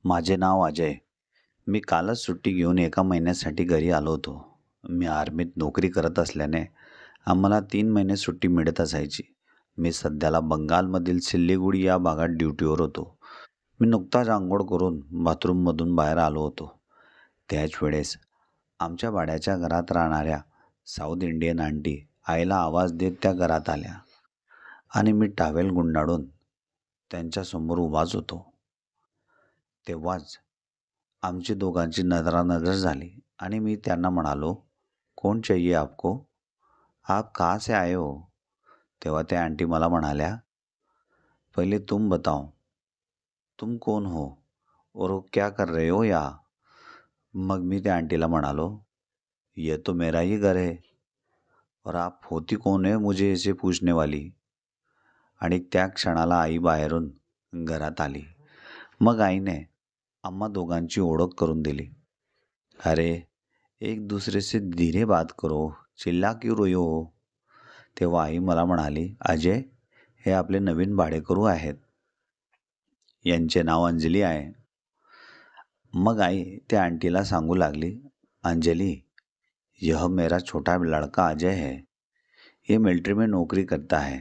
माझे नाव अजय. मी कालच सुट्टी घेऊन एका महिन्यासाठी घरी आलो होतो. मी आर्मीत नोकरी करत असल्याने आम्हाला 3 महिने सुट्टी मिळत असायची. मी सध्याला बंगालमधील सिल्लीगुडी या भागात ड्युटीवर होतो. मी नुकताच आंघोळ करून बाथरूममधून बाहेर आलो होतो. त्याच वेळेस आमच्या भाड्याच्या घरात राहणाऱ्या साऊथ इंडियन आंटी आईला आवाज देत त्या घरात आल्या आणि मी टावेल गुंडाळून त्यांच्यासमोर उभाच होतो. तेव्हाच आमची दोघांची नजरानजर झाली आणि मी त्यांना म्हणालो, "कौन चाहिए आपको? आप कहाँ से आए हो?" तेव्हा त्या आंटी मला म्हणाल्या, "पहिले तुम बताओ, तुम कौन हो और क्या कर रहे हो यहाँ?" मग मी त्या आंटीला म्हणालो, "ये तो मेरा ही घर है और आप होती कौन है मुझे ऐसे पूछने वाली." आणि त्या क्षणाला आई बाहेरून घरात आली. मग आईने आम्हा दोघांची ओळख करून दिली. "अरे, एक दूसरे से धीरे बात करो, चिल्ला क्यों रही हो?" तेव्हा आई मला म्हणाली, "अजय, हे आपले नवीन भाडेकरू आहेत. यांचे नाव अंजली आहे." मग आई त्या आंटीला सांगू लागली, "अंजली, यह मेरा छोटा लड़का अजय है. ये मिलिट्री में नौकरी करता है."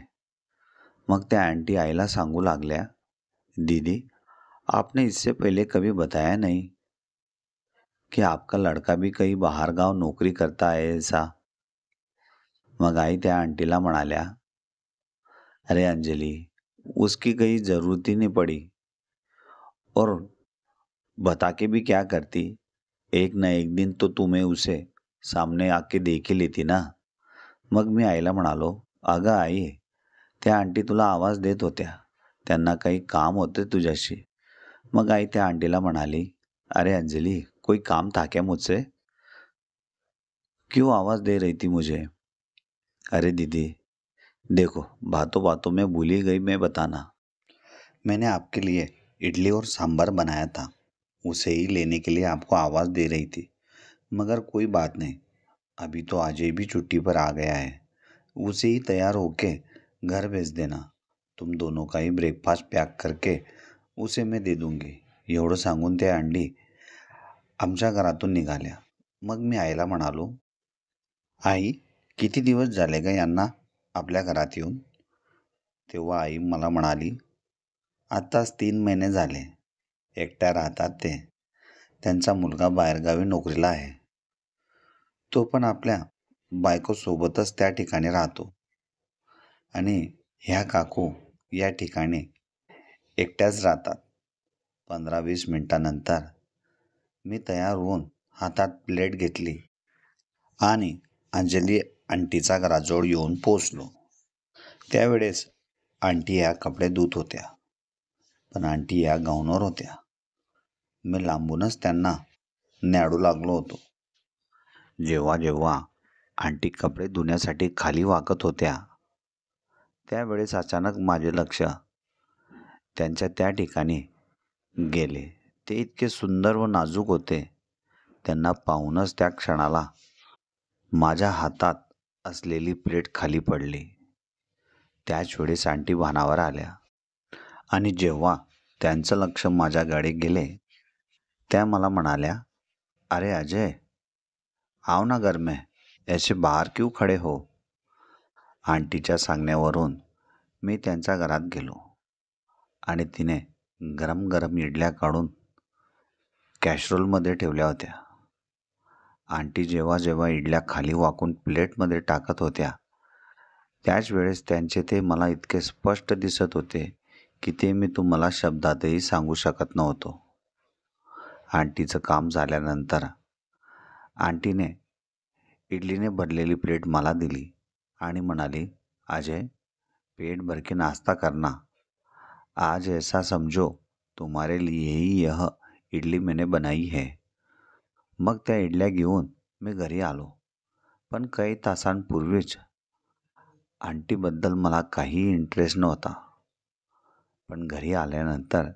मग त्या आंटी आईला सांगू लागल्या, "दीदी, आपने इससे पहले कभी बताया नहीं कि आपका लड़का भी कहीं बाहर गांव नौकरी करता है ऐसा." मग आई त्या आंटीला म्हणाल्या, "अरे अंजलि, उसकी कहीं ज़रूरत ही नहीं पड़ी और बता के भी क्या करती? एक ना एक दिन तो तुम्हें उसे सामने आके देख ही लेती ना." मग मी आईला म्हणालो, "अगं आई, त्या आंटी तुला आवाज देत होत्या. त्यांना काही काम होते तुझ्याशी." मग आई त्या आंटीला म्हणाली, "अरे अंजलि, कोई काम था क्या मुझसे? क्यों आवाज़ दे रही थी मुझे?" "अरे दीदी, देखो, बातों बातों में भूल ही गई मैं बताना। मैंने आपके लिए इडली और सांभर बनाया था, उसे ही लेने के लिए आपको आवाज़ दे रही थी। मगर कोई बात नहीं, अभी तो अजय भी छुट्टी पर आ गया है, उसे ही तैयार होके घर भेज देना. तुम दोनों का ही ब्रेकफास्ट पॅक करके उसे मैं दे दूंगी." एवढं सांगून त्या अंडी आमच्या घरातून निघाल्या. मग मी आईला म्हणालो, "आई, किती दिवस झाले ग यांना आपल्या घरात येऊन?" तेव्हा आई मला म्हणाली, "आत्ताच 3 महिने झाले. एकट्या राहतात ते. त्यांचा मुलगा बाहेरगावी नोकरीला आहे. तो पण आपल्या बायकोसोबतच त्या ठिकाणी राहतो आणि ह्या काकू या ठिकाणी एकट्याच राहतात." 15-20 मिनिटानंतर मी तयार होऊन हातात प्लेट घेतली आणि अंजली आंटीचा घराजवळ येऊन पोचलो. त्यावेळेस आंटी या कपडे धुत होत्या, पण आंटी या गाऊनवर होत्या. मी लांबूनच त्यांना न्याडू लागलो होतो. जेव्हा जेव्हा आंटी कपडे धुण्यासाठी खाली वाकत होत्या, त्यावेळेस अचानक माझे लक्ष त्यांच्या त्या ठिकाणी गेले. ते इतके सुंदर व नाजूक होते. त्यांना पाहूनच त्या क्षणाला माझ्या हातात असलेली प्लेट खाली पडली. त्याच वेळेस आंटी भानावर आल्या आणि जेव्हा त्यांचं लक्ष माझ्याकडे गेले, त्या मला म्हणाल्या, "अरे अजय, आओ ना घर में, ऐसे बाहर क्यों खडे हो?" आंटीच्या सांगण्यावरून मी त्यांच्या घरात गेलो आणि तिने गरम गरम इडल्या काढून कॅशरोलमध्ये ठेवल्या होत्या. आंटी जेव्हा जेव्हा इडल्या खाली वाकून प्लेटमध्ये टाकत होत्या, त्याच वेळेस त्यांचे ते मला इतके स्पष्ट दिसत होते की ते मी तुम्हाला शब्दातही सांगू शकत नव्हतो. आंटीचं काम झाल्यानंतर आंटीने इडलीने भरलेली प्लेट मला दिली आणि म्हणाली, "अजय, पेट भर के नाश्ता करना. आज ऐसा समझो तुम्हारे लिए ही यह इडली मैंने बनाई है." मग त्या इडल्या घेऊन मी घरी आलो. पण काही तासांपूर्वीच आंटीबद्दल मला काहीही इंटरेस्ट नव्हता. पण घरी आल्यानंतर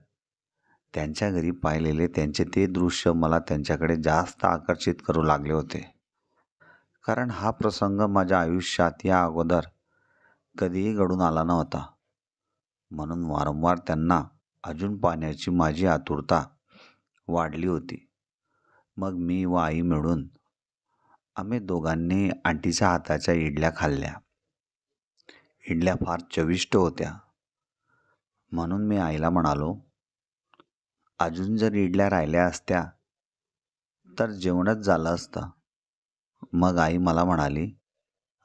त्यांच्या घरी पाहिलेले त्यांचे ते दृश्य मला त्यांच्याकडे जास्त आकर्षित करू लागले होते. कारण हा प्रसंग माझ्या आयुष्यात या अगोदर कधीही घडून आला नव्हता. म्हणून वारंवार त्यांना अजून पाहण्याची माझी आतुरता वाढली होती. मग मी व आई मिळून आम्ही दोघांनी आंटीच्या हाताच्या इडल्या खाल्ल्या. इडल्या फार चविष्ट होत्या. म्हणून मी आईला म्हणालो, अजून जर इडल्या राहिल्या असत्या तर जेवणच झालं असतं. मग आई मला म्हणाली,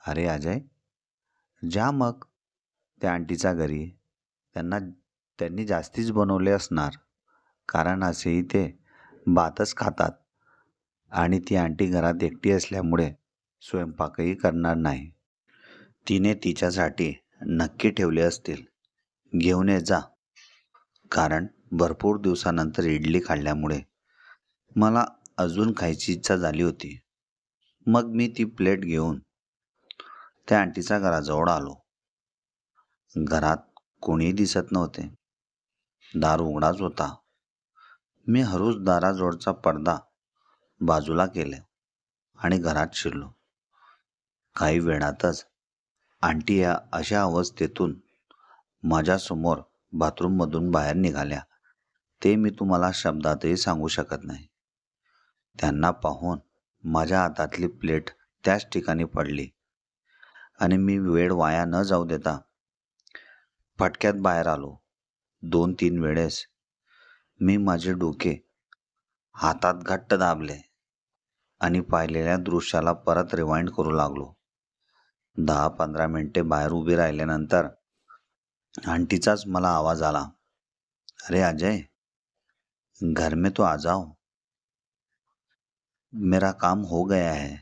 अरे अजय, जा मग त्या आंटीच्या घरी. त्यांनी जास्तीच बनवले असणार, कारण असेही ते भातच खातात आणि ती आंटी घरात एकटी असल्यामुळे स्वयंपाकही करणार नाही. तिने तिच्यासाठी नक्की ठेवले असतील. घेऊन ये जा. कारण भरपूर दिवसानंतर इडली खाल्ल्यामुळे मला अजून खायची इच्छा झाली होती. मग मी ती प्लेट घेऊन त्या आंटीच्या घराजवळ आलो. घरात कोणीही दिसत नव्हते. दार उघडाच होता. मी हळूच दाराजवळचा पडदा बाजूला केला आणि घरात शिरलो. काही वेळातच आंटी या अशा अवस्थेतून माझ्यासमोर बाथरूममधून बाहेर निघाल्या. ते मी तुम्हाला शब्दातही सांगू शकत नाही. त्यांना पाहून माझ्या हातातली प्लेट त्याच ठिकाणी पडली आणि मी वेळ वाया न जाऊ देता फटक्यात बाहेर आलो. 2-3 वेळेस मी माझे डोके हातात घट्ट दाबले आणि पाहिलेल्या दृश्याला परत रिवाइंड करू लागलो. 10-15 मिनिटे बाहेर उभी राहिल्यानंतर आंटीचाच मला आवाज आला, अरे अजय, घर में तो आ जाओ, मेरा काम हो गया है.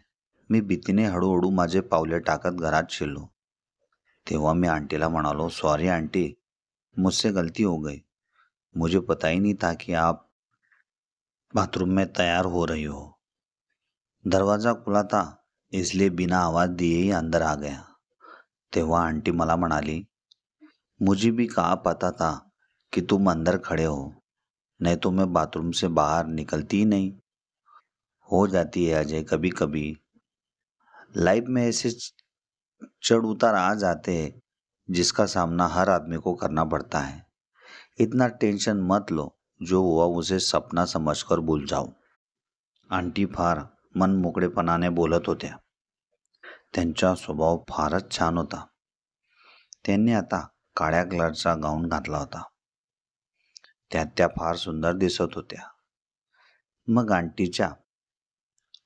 मी भीतीने हळूहळू माझे पावले टाकत घरात शिरलो. तेव्हा मी आंटीला म्हणालो, सॉरी आंटी, मुझसे गलती हो गई. मुझे पता ही नहीं था कि आप बाथरूम में तैयार हो रही हो. दरवाज़ा खुला था, इसलिए बिना आवाज़ दिए ही अंदर आ गया. तेव्हा आंटी मला म्हणाली, मुझे भी कहाँ पता था कि तुम अंदर खड़े हो, नहीं तो मैं बाथरूम से बाहर निकलती ही नहीं. हो जाती है अजय कभी कभी. लाइफ में ऐसे चढ़ उतार आ जाते हैं जिसका सामना हर आदमी को करना पड़ता है. इतना टेंशन मत लो, जो हुआ उसे सपना समझकर भूल जाओ. आंटी फार मनमोकळेपणाने बोलत होत्या. त्यांचा स्वभाव फारच छान होता. त्यांनी आता काळ्या कलरचा गाऊन घातला होता. त्यात त्या फार सुंदर दिसत होत्या. मग आंटीच्या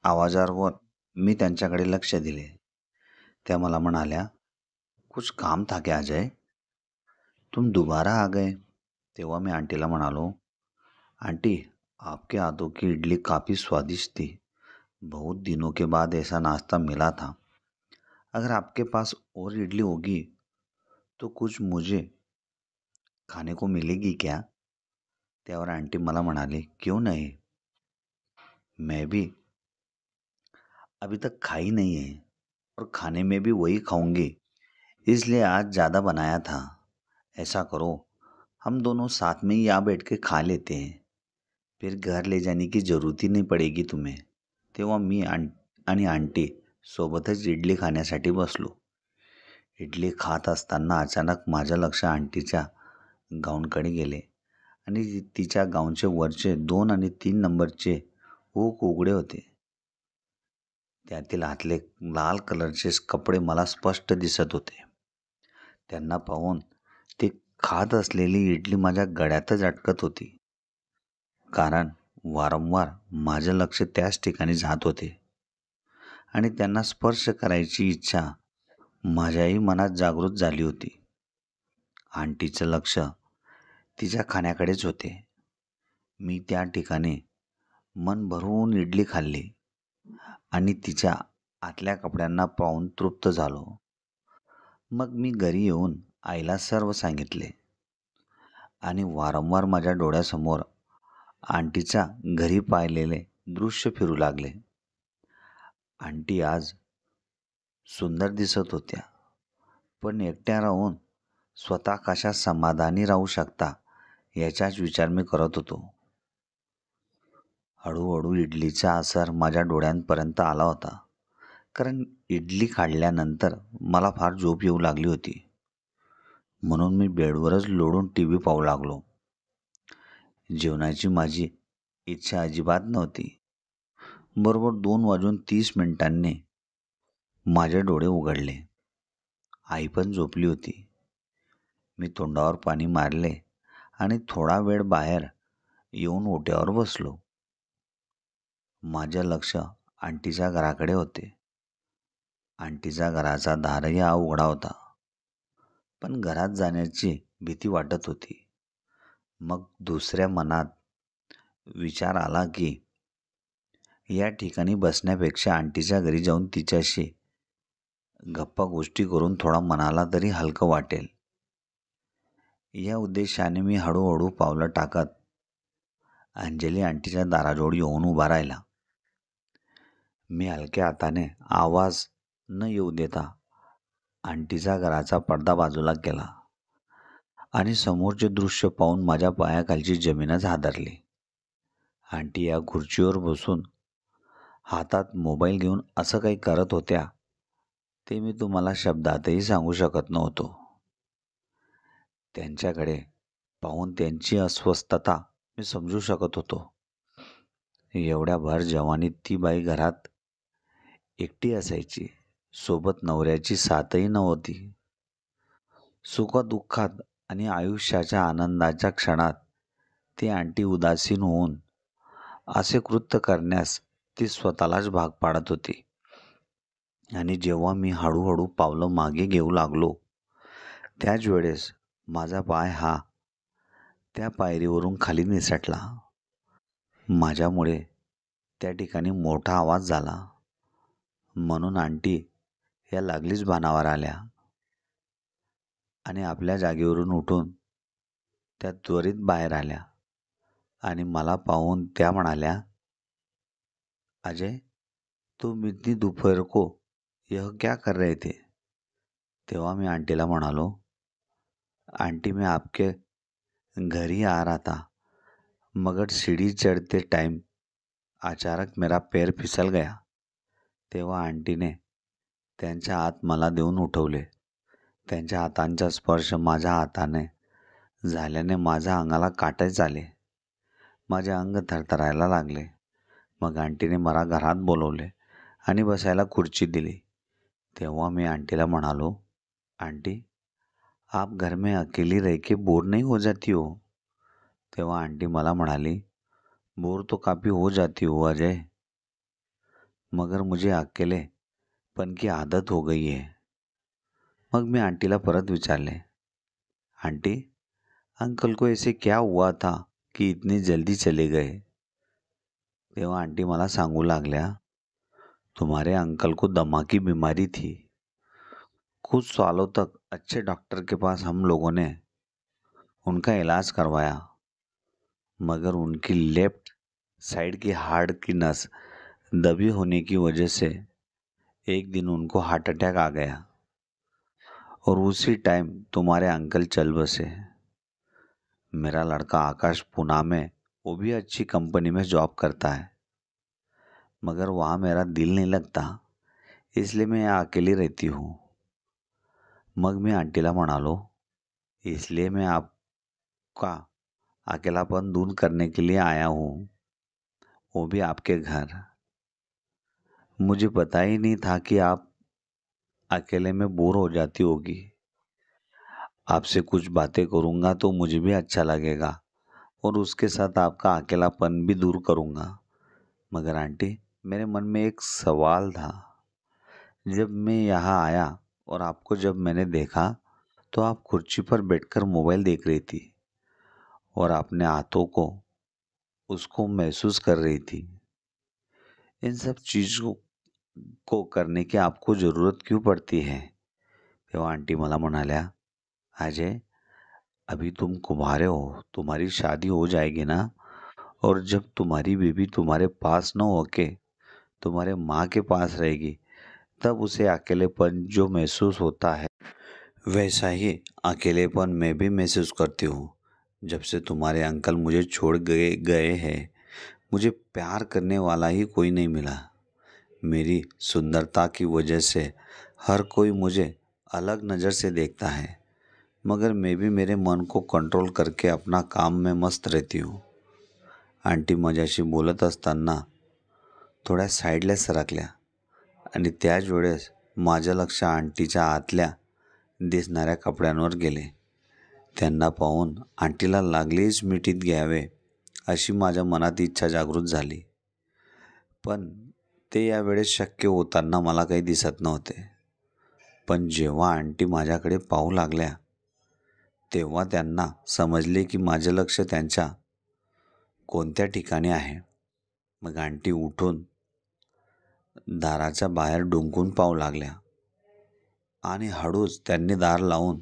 आवाजावर मी त्यांच्याकडे लक्ष दिले. त्या मला म्हणाल्या, कुछ काम था क्या अजय, तुम दोबारा आ गए. तेव्हा मी आंटीला म्हणालो, आंटी, आपके हाथों की इडली काफ़ी स्वादिष्ट थी. बहुत दिनों के बाद ऐसा नाश्ता मिला था. अगर आपके पास और इडली होगी तो कुछ मुझे खाने को मिलेगी क्या. त्यावर आंटी मला म्हणाली, क्यों नहीं, मैं भी अभी तक खाई नहीं है और खाने में भी वही खाऊंगी, इसलिए आज ज़्यादा बनाया था. ऐसा करो, हम दोनों साथ में ही यहाँ बैठ के खा लेते हैं, फिर घर ले जाने की ज़रूरत ही नाही पडेगी तुम्हें. तेव्हा मी आणि आंटी सोबतच इडली खाण्यासाठी बसलो. इडली खात असताना अचानक माझं लक्ष आंटीच्या गाऊनकडे गेले आणि तिच्या गाऊनचे वरचे 2 आणि 3 नंबरचे हुक उघडे होते. त्यातील आतले लाल कलरचे कपडे मला स्पष्ट दिसत होते. त्यांना पाहून ते खात असलेली इडली माझ्या गळ्यातच अटकत होती, कारण वारंवार माझं लक्ष त्याच ठिकाणी जात होते आणि त्यांना स्पर्श करायची इच्छा माझ्याही मनात जागृत झाली होती. आंटीचं लक्ष तिच्या खाण्याकडेच होते. मी त्या ठिकाणी मन भरून इडली खाल्ली आणि तिच्या आतल्या कपड्यांना पाहून तृप्त झालो. मग मी घरी येऊन आईला सर्व सांगितले आणि वारंवार माझ्या डोळ्यासमोर आंटीच्या घरी पाहिलेले दृश्य फिरू लागले. आंटी आज सुंदर दिसत होत्या, पण एकट्या राहून स्वतः कशा समाधानी राहू शकता याचाच विचार मी करत होतो. हळूहळू इडलीचा असर माझ्या डोळ्यांपर्यंत आला होता, कारण इडली खाल्ल्यानंतर मला फार झोप येऊ लागली होती. म्हणून मी बेडवरच लोळून TV पाहू लागलो. जेवणाची माझी इच्छा अजिबात नव्हती. बरोबर 2:30 माझे डोळे उघडले. आई पण झोपली होती. मी तोंडावर पाणी मारले आणि थोडा वेळ बाहेर येऊन ओट्यावर बसलो. माझे लक्ष आंटीच्या घराकडे होते. आंटीच्या घराचा दारही हा उघडा होता, पण घरात जाण्याची भीती वाटत होती. मग दुसऱ्या मनात विचार आला की या ठिकाणी बसण्यापेक्षा आंटीच्या घरी जाऊन तिच्याशी गप्पा गोष्टी करून थोडा मनाला तरी हलकं वाटेल. या उद्देशाने मी हळूहळू पावलं टाकत अंजली आंटीच्या दाराजवळ येऊन उभा राहिला. मी हलक्या हाताने आवाज न येऊ देता आंटीच्या घराचा पडदा बाजूला केला आणि समोरचे दृश्य पाहून माझ्या पायाखालची जमीनच हादरली. आंटी या खुर्चीवर बसून हातात मोबाईल घेऊन असं काही करत होत्या ते मी तुम्हाला शब्दातही सांगू शकत नव्हतो. त्यांच्याकडे पाहून त्यांची अस्वस्थता मी समजू शकत होतो. एवढ्या भर जवानीत ती बाई घरात एकटी असायची. सोबत नवऱ्याची साथही नव्हती. सुखदुःखात आणि आयुष्याच्या आनंदाच्या क्षणात ती आंटी उदासीन होऊन असे कृत्य करण्यास ती स्वतःलाच भाग पाडत होती. आणि जेव्हा मी हळूहळू पावलं मागे घेऊ लागलो त्याच वेळेस माझा पाय हा त्या पायरीवरून खाली निसटला. माझ्यामुळे त्या ठिकाणी मोठा आवाज झाला म्हणून आंटी या लागलीच भानावर आल्या आणि आपल्या जागेवरून उठून त्या त्वरित बाहेर आल्या आणि मला पाहून त्या म्हणाल्या, अजय, तुम इतनी दोपहर को यह क्या कर रहे थे? तेव्हा मी आंटीला म्हणालो, आंटी मैं आपके घर ही आ रहा था मगर सीढ़ी चढ़ते टाइम अचानक मेरा पैर फिसल गया. तेव्हा आंटीने त्यांच्या हात मला देऊन उठवले. त्यांच्या हातांचा स्पर्श माझ्या हाताने झाल्याने माझ्या अंगाला काटेच आले. माझे अंग थरथरायला लागले. मग आंटीने मला घरात बोलवले आणि बसायला खुर्ची दिली. तेव्हा मी आंटीला म्हणालो, आंटी, आप घर में अकेली रह के बोर नहीं हो जाती हो? तेव्हा आंटी मला म्हणाली, बोर तो काफ़ी हो जाती हो अजय, मगर मुझे अकेलेपन की आदत हो गई है. मग मी आंटीला परत विचारले, आंटी, अंकल को ऐसे क्या हुआ था कि इतनी जल्दी चले गए? तेव्हा आंटी मला सांगू लागल्या, तुम्हारे अंकल को दमा की बीमारी थी. कुछ सालों तक अच्छे डॉक्टर के पास हम लोगों ने उनका इलाज करवाया, मगर उनकी लेफ्ट साइड की हार्ट की नस दबी होने की वजह से एक दिन उनको हार्ट अटैक आ गया और उसी टाइम तुम्हारे अंकल चल बसे. मेरा लड़का आकाश पुणे में, वो भी अच्छी कंपनी में जॉब करता है, मगर वहाँ मेरा दिल नहीं लगता, इसलिए मैं यहाँ अकेली रहती हूँ. मग मी आंटीला म्हणालो, इसलिए मैं आपका अकेलापन दूर करने के लिए आया हूँ, वो भी आपके घर. मुझे पता ही नहीं था कि आप अकेले में बोर हो जाती होगी. आपसे कुछ बातें करूँगा तो मुझे भी अच्छा लगेगा और उसके साथ आपका अकेलापन भी दूर करूँगा. मगर आंटी, मेरे मन में एक सवाल था. जब मैं यहाँ आया और आपको जब मैंने देखा तो आप कुर्सी पर बैठकर मोबाइल देख रही थी और अपने हाथों को उसको महसूस कर रही थी. इन सब चीज़ों को करने की आपको ज़रूरत क्यों पड़ती है? तेव्हा आंटी मला म्हणाल्या, अजय, अभी तुम कुंवारे हो, तुम्हारी शादी हो जाएगी ना, और जब तुम्हारी बेबी तुम्हारे पास न होके तुम्हारे माँ के पास रहेगी तब उसे अकेलेपन जो महसूस होता है वैसा ही अकेलेपन मैं भी महसूस करती हूँ. जब से तुम्हारे अंकल मुझे छोड़ गए हैं, मुझे प्यार करने वाला ही कोई नहीं मिला. मेरी सुंदरता की वजह से हर कोई मुझे अलग नज़र से देखता है, मगर मैं भी मेरे मन को कंट्रोल करके अपना काम में मस्त रहती हूँ. आंटी माझ्याशी बोलत असताना थोड्या साईडला सरकल्या आणि त्याच वेळेस माझं लक्ष आंटीच्या आतल्या दिसणाऱ्या कपड्यांवर गेले. त्यांना पाहून आंटीला लागलीच मिठीत घ्यावे अशी माझ्या मनात इच्छा जागृत झाली. पण ते यावेळेस शक्य होताना मला काही दिसत नव्हते. पण जेव्हा आंटी माझ्याकडे पाहू लागल्या तेव्हा त्यांना समजले की माझं लक्ष त्यांच्या कोणत्या ठिकाणी आहे. मग आंटी उठून दाराच्या बाहेर डुंकून पाहू लागल्या आणि हळूच त्यांनी दार लावून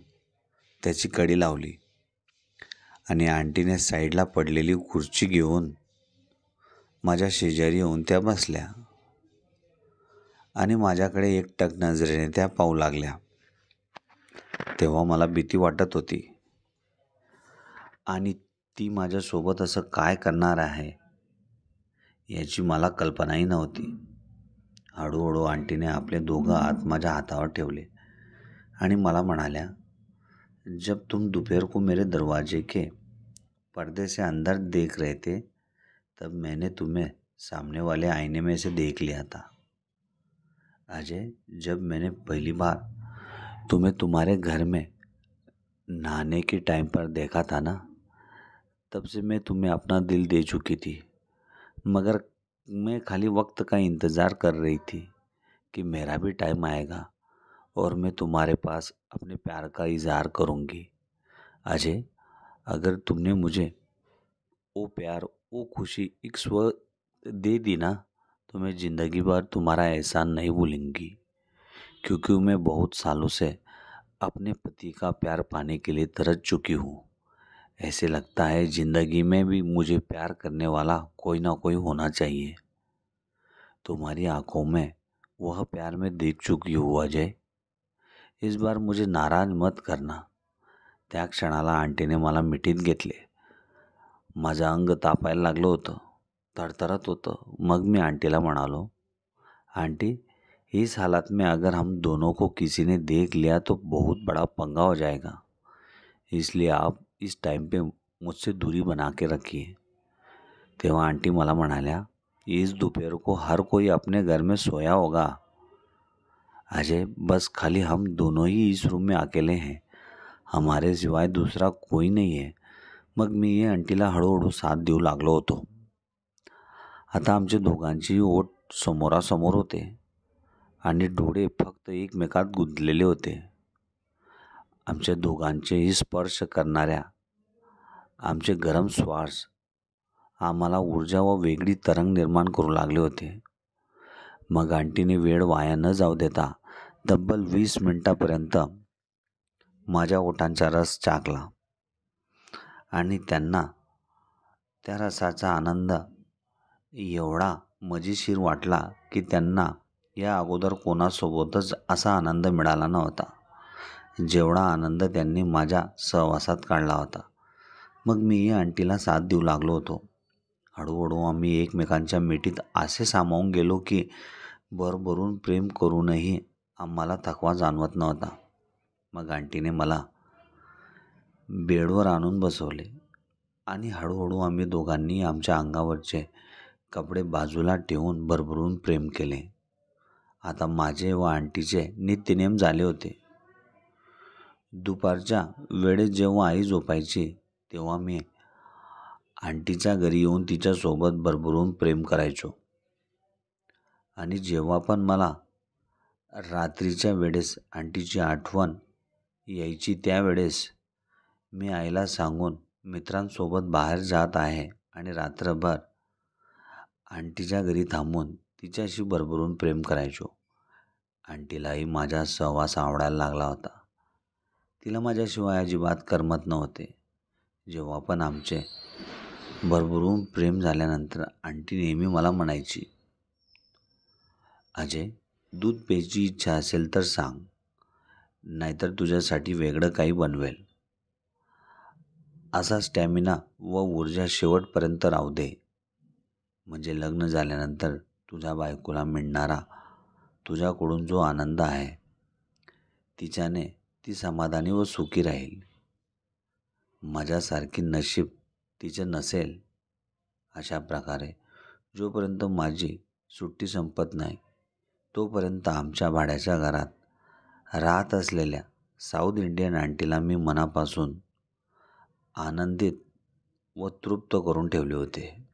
त्याची कडी लावली आणि आंटीने साईडला पडलेली खुर्ची घेऊन माझ्या शेजारी येऊन त्या बसल्या आणि माझ्याकडे एकटक नजरेने त्या पाहू लागल्या. तेव्हा मला भीती वाटत होती आणि ती माझ्यासोबत असं काय करणार आहे याची मला कल्पनाही नव्हती. हळूहळू आंटीने आपले दोघं हात माझ्या हातावर ठेवले आणि मला म्हणाल्या, जब तुम दोपहर को मेरे दरवाजे के पर्दे से अंदर देख रहे थे तब मैंने तुम्हें सामने वाले आईने में से देख लिया था. अजय, जब मैंने पहली बार तुम्हें तुम्हारे घर में नहाने के टाइम पर देखा था ना, तब से मैं तुम्हें अपना दिल दे चुकी थी. मगर मैं खाली वक्त का इंतज़ार कर रही थी कि मेरा भी टाइम आएगा और मैं तुम्हारे पास अपने प्यार का इजहार करूँगी. अजय, अगर तुमने मुझे वो प्यार, वो खुशी एक स्व दे दी ना, तो मैं ज़िंदगी भर तुम्हारा एहसान नहीं भूलूंगी. क्योंकि मैं बहुत सालों से अपने पति का प्यार पाने के लिए तरस चुकी हूँ. ऐसे लगता है ज़िंदगी में भी मुझे प्यार करने वाला कोई ना कोई होना चाहिए. तुम्हारी आंखों में वह प्यार मैं देख चुकी हूँ अजय. इस बार मुझे नाराज मत करना. त्या क्षणाला आंटीने मला मिठीत घेतले. माझं अंग तापायला लागलं होतं, थरथरत होतं. मग मी आंटीला म्हणालो, आंटी, इस हालत में अगर हम दोनों को किसी ने देख लिया तो बहुत बड़ा पंगा हो जाएगा. इसलिए आप इस टाइम पे मुझसे दूरी बना के रखिए. तेव्हा आंटी मला म्हणाल्या, इस दोपहर को हर कोई अपने घर में सोया होगा अजय. बस खाली हम दोनों ही इस रूम में अकेले हैं. हमारे सिवाय दूसरा कोई नाही आहे. मग मी ये आंटीला हळूहळू साथ देऊ लागलो होतो. आता आमचे दोघांचेही ओठ समोरासमोर होते आणि डोळे फक्त एकमेकात गुंतलेले होते. आमच्या दोघांचेही स्पर्श करणाऱ्या आमचे गरम श्वास आम्हाला ऊर्जा व वेगळी तरंग निर्माण करू लागले होते. मग आंटीने वेळ वाया न जाऊ देता तब्बल 20 मिनिटापर्यंत माझ्या ओठांचा रस चाखला आणि त्यांना त्या रसाचा आनंद एवढा मजेशीर वाटला की त्यांना या अगोदर कोणासोबतच असा आनंद मिळाला नव्हता जेवढा आनंद त्यांनी माझ्या सहवासात काढला होता. मग मीही आंटीला साथ देऊ लागलो होतो. हळूहळू आम्ही एकमेकांच्या मिठीत असे सामावून गेलो की भरभरून प्रेम करूनही आम्हाला थकवा जाणवत नव्हता. मग आंटीने मला बेडवर आणून बसवले आणि हळूहळू आम्ही दोघांनी आमच्या अंगावरचे कपडे बाजूला ठेवून भरभरून प्रेम केले. आता माझे व आंटीचे नित्यनेम झाले होते. दुपारच्या वेळेत जेव्हा आई झोपायची तेव्हा मी आंटीच्या घरी येऊन तिच्यासोबत भरभरून प्रेम करायचो. आणि जेव्हा पण मला रात्रीच्या वेळेस आंटीची आठवण यायची त्यावेळेस मी आईला सांगून मित्रांसोबत बाहेर जात आहे आणि रात्रभर आंटीच्या घरी थांबून तिच्याशी भरभरून प्रेम करायचो. आंटीलाही माझा सहवास आवडायला लागला होता. तिला माझ्याशिवाय अजिबात करमत नव्हते. जेव्हा पण आमचे भरभरून प्रेम झाल्यानंतर आंटी नेहमी मला म्हणायची, अजय, दूध प्यायची इच्छा असेल तर सांग, नाहीतर तुझ्यासाठी वेगळं काही बनवेल. असा स्टॅमिना व ऊर्जा शेवटपर्यंत राहू दे. म्हणजे लग्न झाल्यानंतर तुझ्या बायकोला मिळणारा तुझ्याकडून जो आनंद आहे तिच्याने ती समाधानी व सुखी राहील. माझ्यासारखी नशीब तिचे नसेल अशा प्रकारे जोपर्यंत माझी सुट्टी संपत नाही तोपर्यंत आमच्या भाड्याच्या घरात राहत असलेल्या साऊथ इंडियन आंटीला मी मनापासून आनंदित व तृप्त करून ठेवले होते.